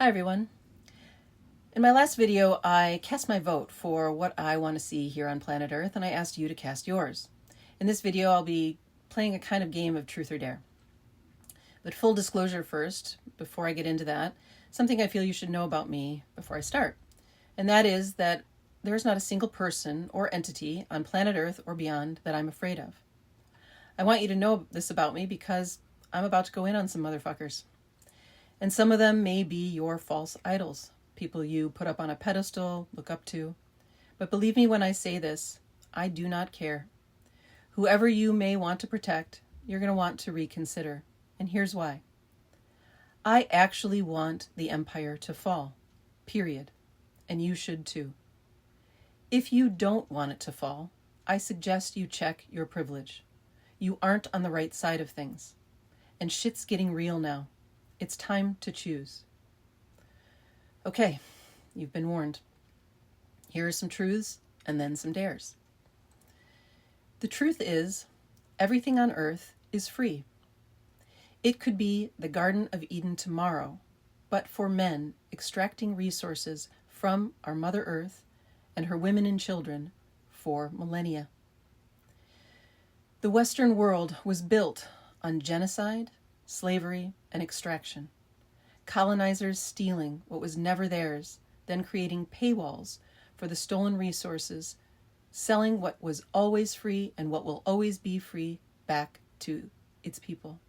Hi everyone. In my last video, I cast my vote for what I want to see here on planet Earth, and I asked you to cast yours. In this video, I'll be playing a kind of game of truth or dare. But full disclosure first, before I get into that, something I feel you should know about me before I start. And that is that there is not a single person or entity on planet Earth or beyond that I'm afraid of. I want you to know this about me because I'm about to go in on some motherfuckers. And some of them may be your false idols, people you put up on a pedestal, look up to. But believe me when I say this, I do not care. Whoever you may want to protect, you're going to want to reconsider. And here's why. I actually want the empire to fall, period. And you should too. If you don't want it to fall, I suggest you check your privilege. You aren't on the right side of things. And shit's getting real now. It's time to choose. Okay, you've been warned. Here are some truths and then some dares. The truth is, everything on Earth is free. It could be the Garden of Eden tomorrow, but for men extracting resources from our Mother Earth and her women and children for millennia. The Western world was built on genocide, slavery, and extraction. Colonizers stealing what was never theirs, then creating paywalls for the stolen resources, selling what was always free and what will always be free back to its people.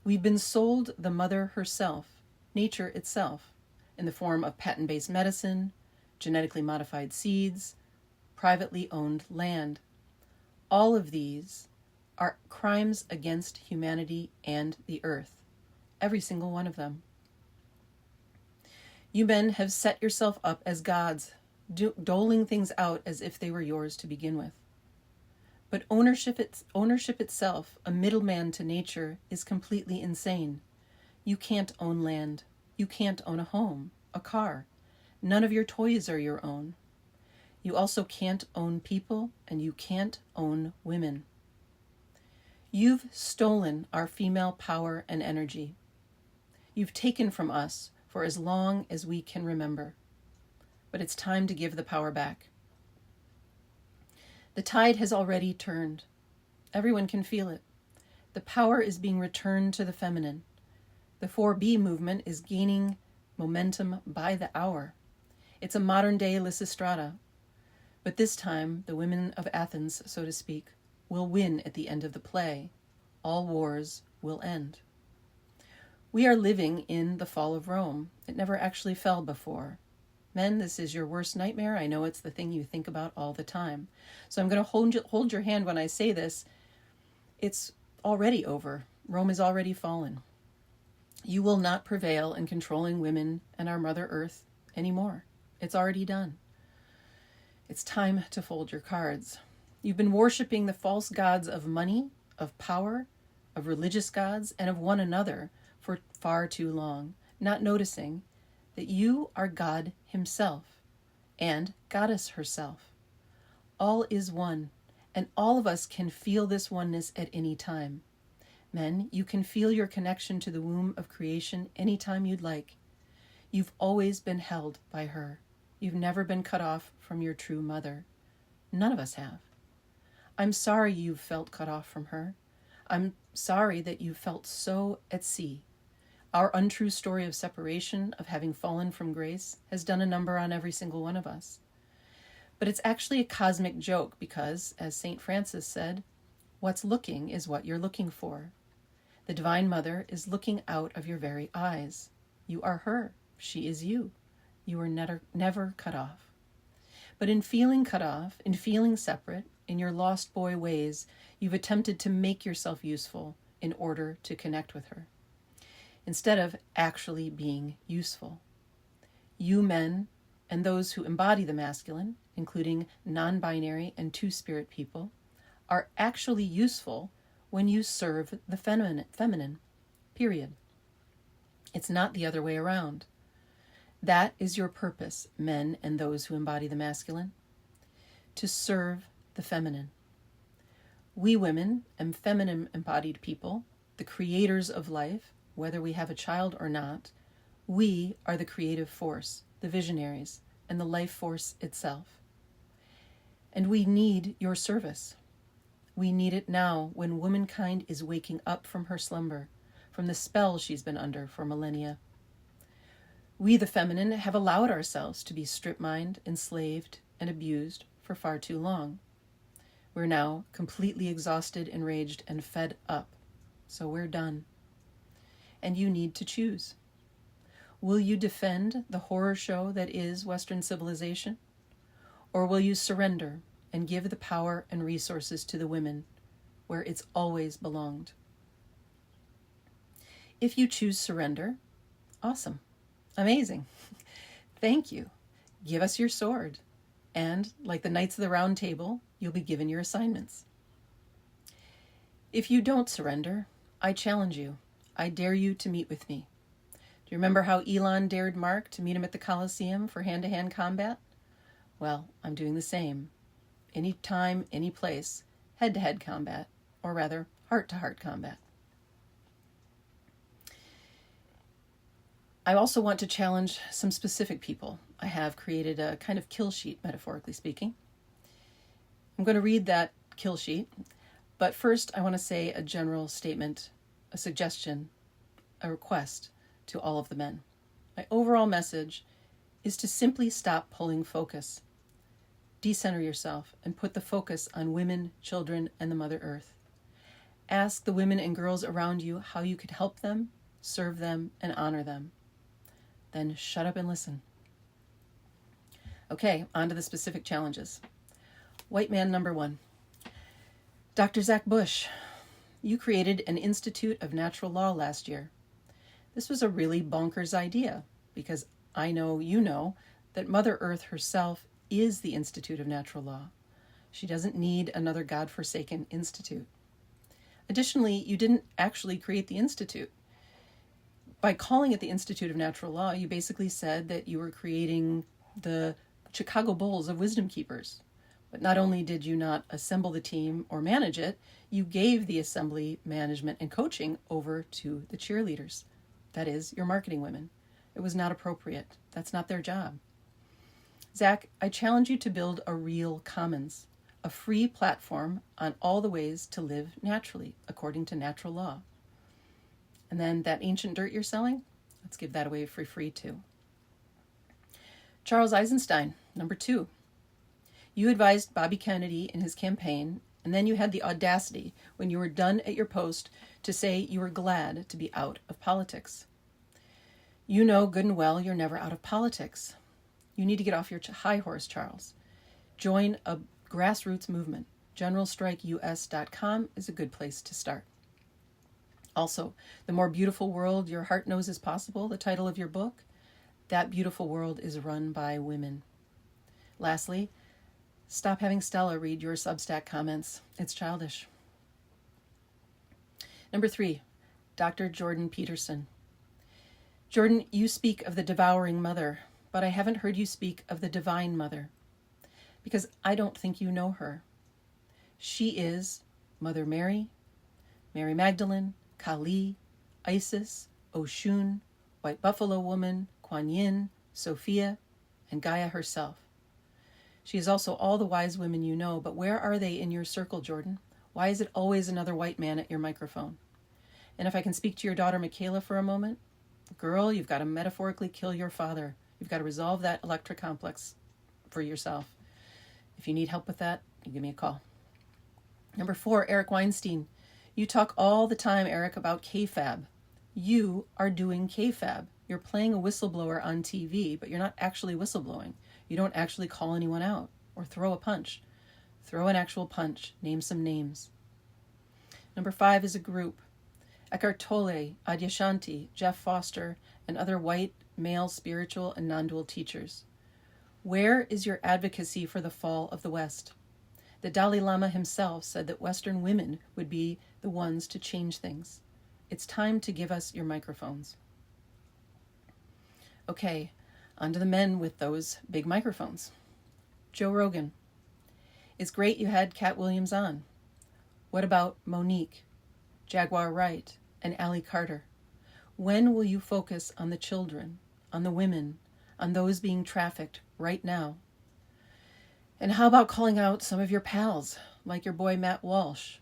We've been sold the mother herself, nature itself, in the form of patent-based medicine, genetically modified seeds, privately owned land. All of these are crimes against humanity and the earth. Every single one of them. You men have set yourself up as gods, doling things out as if they were yours to begin with. But ownership itself, a middleman to nature, is completely insane. You can't own land. You can't own a home, a car. None of your toys are your own. You also can't own people, and you can't own women. You've stolen our female power and energy. You've taken from us for as long as we can remember. But it's time to give the power back. The tide has already turned. Everyone can feel it. The power is being returned to the feminine. The 4B movement is gaining momentum by the hour. It's a modern-day Lysistrata. But this time, the women of Athens, so to speak, will win at the end of the play. All wars will end. We are living in the fall of Rome. It never actually fell before. Men, this is your worst nightmare. I know it's the thing you think about all the time. So I'm going to hold your hand when I say this. It's already over. Rome is already fallen. You will not prevail in controlling women and our Mother Earth anymore. It's already done. It's time to fold your cards. You've been worshiping the false gods of money, of power, of religious gods, and of one another for far too long, not noticing that you are God himself and Goddess herself. All is one, and all of us can feel this oneness at any time. Men, you can feel your connection to the womb of creation anytime you'd like. You've always been held by her. You've never been cut off from your true mother. None of us have. I'm sorry you've felt cut off from her. I'm sorry that you felt so at sea. Our untrue story of separation, of having fallen from grace, has done a number on every single one of us. But it's actually a cosmic joke because, as St. Francis said, what's looking is what you're looking for. The Divine Mother is looking out of your very eyes. You are her. She is you. You were never cut off. But in feeling cut off, in feeling separate, in your lost boy ways, you've attempted to make yourself useful in order to connect with her, instead of actually being useful. You men, and those who embody the masculine, including non-binary and two-spirit people, are actually useful when you serve the feminine, period. It's not the other way around. That is your purpose, men and those who embody the masculine, to serve the feminine. We women and feminine embodied people, the creators of life, whether we have a child or not, We are the creative force, the visionaries, and the life force itself. And we need your service. We need it now when womankind is waking up from her slumber, from the spell she's been under for millennia. We, the feminine, have allowed ourselves to be strip-mined, enslaved, and abused for far too long. We're now completely exhausted, enraged, and fed up. So we're done. And you need to choose. Will you defend the horror show that is Western civilization? Or will you surrender and give the power and resources to the women where it's always belonged? If you choose surrender, awesome. Amazing. Thank you. Give us your sword. And, like the Knights of the Round Table, you'll be given your assignments. If you don't surrender, I challenge you. I dare you to meet with me. Do you remember how Elon dared Mark to meet him at the Colosseum for hand-to-hand combat? Well, I'm doing the same. Any time, any place, head-to-head combat, or rather, heart-to-heart combat. I also want to challenge some specific people. I have created a kind of kill sheet, metaphorically speaking. I'm going to read that kill sheet, but first I want to say a general statement, a suggestion, a request to all of the men. My overall message is to simply stop pulling focus. Decenter yourself and put the focus on women, children, and the Mother Earth. Ask the women and girls around you how you could help them, serve them, and honor them. Then shut up and listen. Okay, on to the specific challenges. White man number 1. Dr. Zach Bush, you created an Institute of Natural Law last year. This was a really bonkers idea because I know you know that Mother Earth herself is the Institute of Natural Law. She doesn't need another godforsaken institute. Additionally, you didn't actually create the institute. By calling it the Institute of Natural Law, you basically said that you were creating the Chicago Bulls of wisdom keepers. But not only did you not assemble the team or manage it, you gave the assembly, management, and coaching over to the cheerleaders. That is, your marketing women. It was not appropriate. That's not their job. Zach, I challenge you to build a real commons, a free platform on all the ways to live naturally, according to natural law. And then that ancient dirt you're selling, let's give that away for free too. Charles Eisenstein, number 2. You advised Bobby Kennedy in his campaign, and then you had the audacity, when you were done at your post, to say you were glad to be out of politics. You know good and well you're never out of politics. You need to get off your high horse, Charles. Join a grassroots movement. GeneralStrikeUS.com is a good place to start. Also, The More Beautiful World Your Heart Knows Is Possible, the title of your book, that beautiful world is run by women. Lastly, stop having Stella read your Substack comments. It's childish. Number 3, Dr. Jordan Peterson. Jordan, you speak of the devouring mother, but I haven't heard you speak of the divine mother, because I don't think you know her. She is Mother Mary, Mary Magdalene, Kali, Isis, Oshun, White Buffalo Woman, Kuan Yin, Sophia, and Gaia herself. She is also all the wise women you know, but where are they in your circle, Jordan? Why is it always another white man at your microphone? And if I can speak to your daughter Michaela for a moment, girl, you've got to metaphorically kill your father. You've got to resolve that Electra complex for yourself. If you need help with that, you give me a call. Number 4, Eric Weinstein. You talk all the time, Eric, about KFAB. You are doing KFAB. You're playing a whistleblower on TV, but you're not actually whistleblowing. You don't actually call anyone out or throw a punch. Throw an actual punch. Name some names. Number 5 is a group. Eckhart Tolle, Adyashanti, Jeff Foster, and other white, male, spiritual, and non-dual teachers. Where is your advocacy for the fall of the West? The Dalai Lama himself said that Western women would be the ones to change things. It's time to give us your microphones. Okay, on to the men with those big microphones. Joe Rogan. It's great you had Cat Williams on. What about Monique, Jaguar Wright, and Allie Carter? When will you focus on the children, on the women, on those being trafficked right now? And how about calling out some of your pals, like your boy Matt Walsh?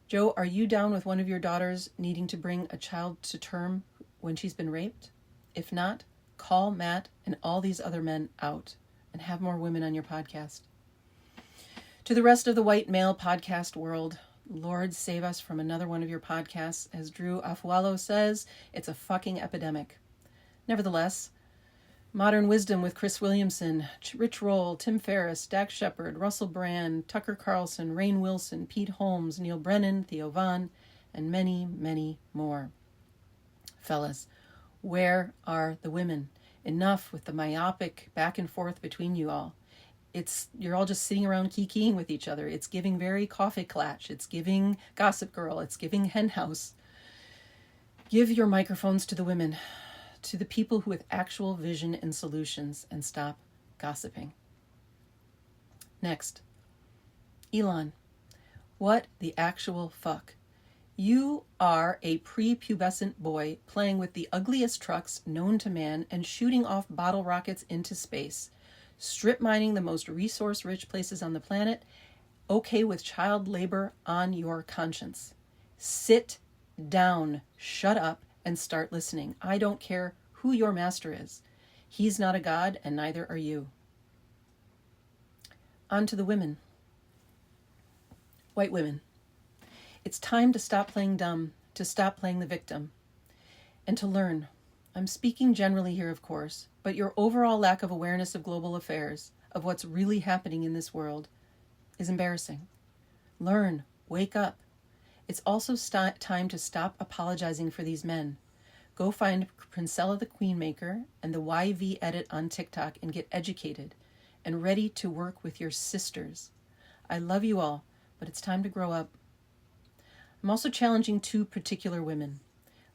Joe, are you down with one of your daughters needing to bring a child to term when she's been raped? If not, call Matt and all these other men out and have more women on your podcast. To the rest of the white male podcast world, Lord save us from another one of your podcasts. As Drew Afualo says, it's a fucking epidemic. Nevertheless, Modern Wisdom with Chris Williamson, Rich Roll, Tim Ferriss, Dax Shepard, Russell Brand, Tucker Carlson, Rainn Wilson, Pete Holmes, Neil Brennan, Theo Vaughn, and many, many more. Fellas, where are the women? Enough with the myopic back and forth between you all. You're all just sitting around kikiing with each other. It's giving very Coffee Klatch. It's giving Gossip Girl. It's giving Hen House. Give your microphones to the women, to the people who with actual vision and solutions, and stop gossiping. Next, Elon. What the actual fuck? You are a prepubescent boy playing with the ugliest trucks known to man and shooting off bottle rockets into space, strip mining the most resource-rich places on the planet, okay with child labor on your conscience. Sit down, shut up, and start listening. I don't care who your master is. He's not a god, and neither are you. On to the women. White women. It's time to stop playing dumb, to stop playing the victim, and to learn. I'm speaking generally here, of course, but your overall lack of awareness of global affairs, of what's really happening in this world, is embarrassing. Learn. Wake up. It's also time to stop apologizing for these men. Go find Princella the Queenmaker and the YV edit on TikTok and get educated and ready to work with your sisters. I love you all, but it's time to grow up. I'm also challenging two particular women.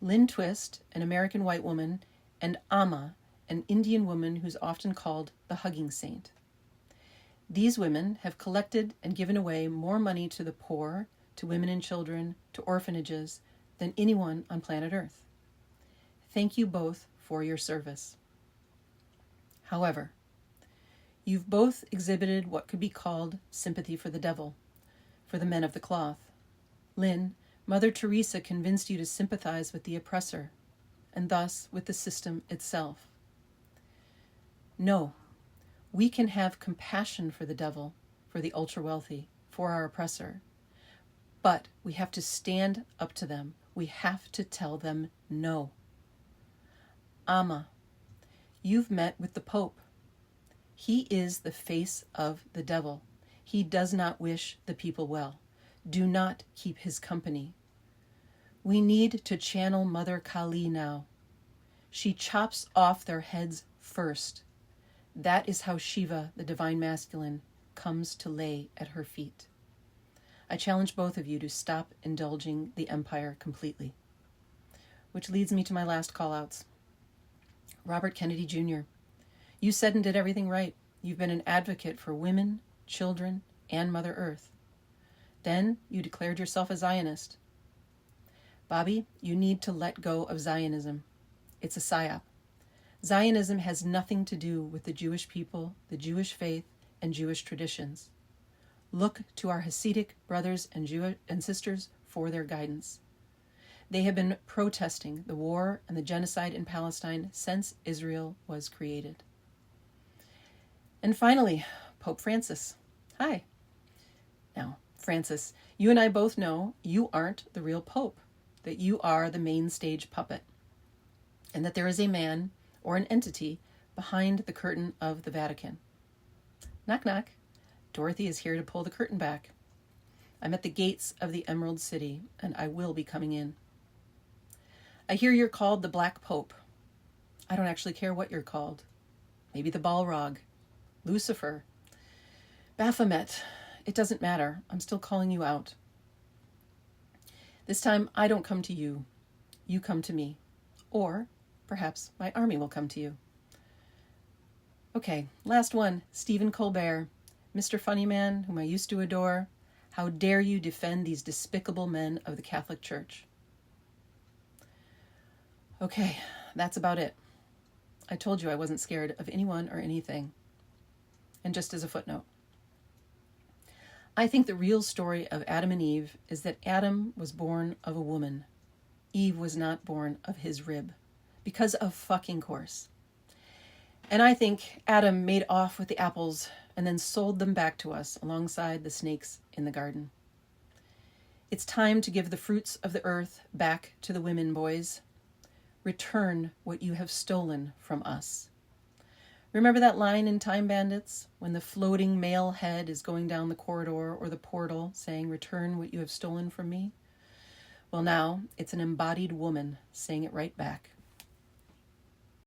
Lynn Twist, an American white woman, and Amma, an Indian woman who's often called the hugging saint. These women have collected and given away more money to the poor, to women and children, to orphanages, than anyone on planet Earth. Thank you both for your service. However, you've both exhibited what could be called sympathy for the devil, for the men of the cloth. Lynn, Mother Teresa convinced you to sympathize with the oppressor, and thus with the system itself. No, we can have compassion for the devil, for the ultra-wealthy, for our oppressor, but we have to stand up to them. We have to tell them no. Amma, you've met with the Pope. He is the face of the devil. He does not wish the people well. Do not keep his company. We need to channel Mother Kali now. She chops off their heads first. That is how Shiva, the divine masculine, comes to lay at her feet. I challenge both of you to stop indulging the empire completely. Which leads me to my last call-outs. Robert Kennedy Jr., you said and did everything right. You've been an advocate for women, children, and Mother Earth. Then you declared yourself a Zionist. Bobby, you need to let go of Zionism. It's a psyop. Zionism has nothing to do with the Jewish people, the Jewish faith, and Jewish traditions. Look to our Hasidic brothers and sisters for their guidance. They have been protesting the war and the genocide in Palestine since Israel was created. And finally, Pope Francis. Hi. Now, Francis, you and I both know you aren't the real Pope, that you are the main stage puppet, and that there is a man or an entity behind the curtain of the Vatican. Knock, knock. Dorothy is here to pull the curtain back. I'm at the gates of the Emerald City, and I will be coming in. I hear you're called the Black Pope. I don't actually care what you're called. Maybe the Balrog, Lucifer, Baphomet. It doesn't matter. I'm still calling you out. This time, I don't come to you. You come to me. Or perhaps my army will come to you. Okay, last one. Stephen Colbert, Mr. Funnyman, whom I used to adore. How dare you defend these despicable men of the Catholic Church? Okay, that's about it. I told you I wasn't scared of anyone or anything. And just as a footnote, I think the real story of Adam and Eve is that Adam was born of a woman. Eve was not born of his rib. Because of fucking course. And I think Adam made off with the apples and then sold them back to us alongside the snakes in the garden. It's time to give the fruits of the earth back to the women, boys. Return what you have stolen from us. Remember that line in Time Bandits when the floating male head is going down the corridor or the portal saying, "Return what you have stolen from me"? Well, now it's an embodied woman saying it right back.